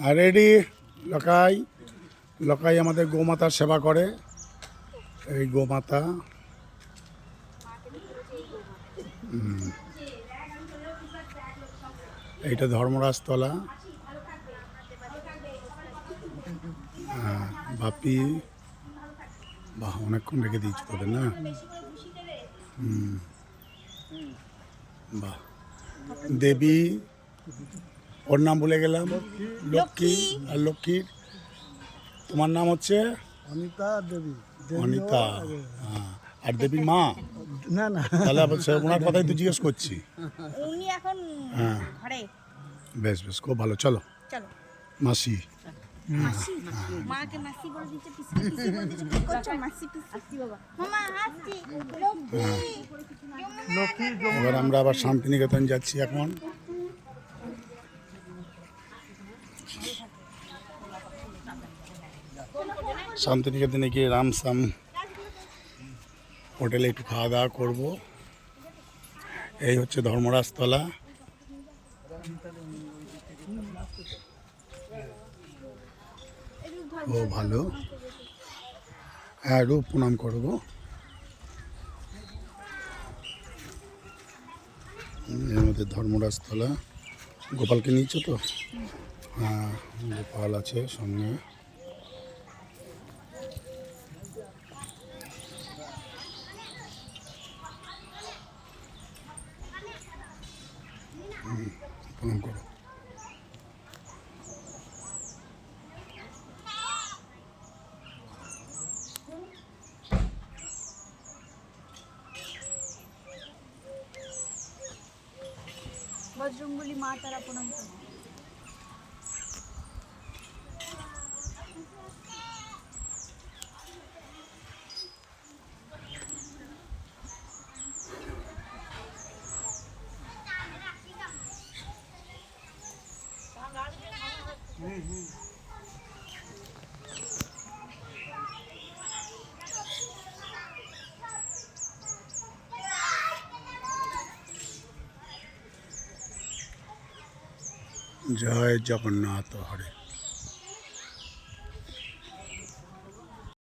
আর ready লকাই লকাই আমাদের গোমাতার সেবা করে। এই গোমাতা এইটা ধর্মরাজতলা। বাপি বাহ, অনেকক্ষণ রেখে দিয়েছি তোদের না। বাহ, দেবী ওর নাম ভুলে গেলাম, লক্ষ্মী। আর লক্ষ্মীর তোমার নাম হচ্ছে অনিতা দেবী। অনিতা। আর দেবীর মা না না, তাহলে আবার ওনার কথাই তো জিজ্ঞেস করছি। উনি এখন ঘরে। বেশ বেশ, খুব ভালো। চলো চলো মাসি। মাসি, মাকে মাসি বলে দিচ্ছে, পিসি পিসি বলে দিচ্ছে, কি করছো মাসি পিসি? আসছি বাবা, মামা আসছি। লক্ষ্মী এবার আমরা আবার শান্তিনিকেতন যাচ্ছি এখন। শান্তিনিকেতনে গিয়ে রামসাম হোটেলে একটু খাওয়া দাওয়া করবো। এই হচ্ছে ধর্মরাজতলা। ও ভালো, হ্যাঁ রূপ প্রণাম করবো। এর মধ্যে ধর্মরাজতলা। গোপালকে নিয়েছো তো? হ্যাঁ, গোপাল আছে সঙ্গে। প্রণাম করো। বজরঙ্গলী মা তারা প্রণাম করো। জয় জগন্নাথ হরে।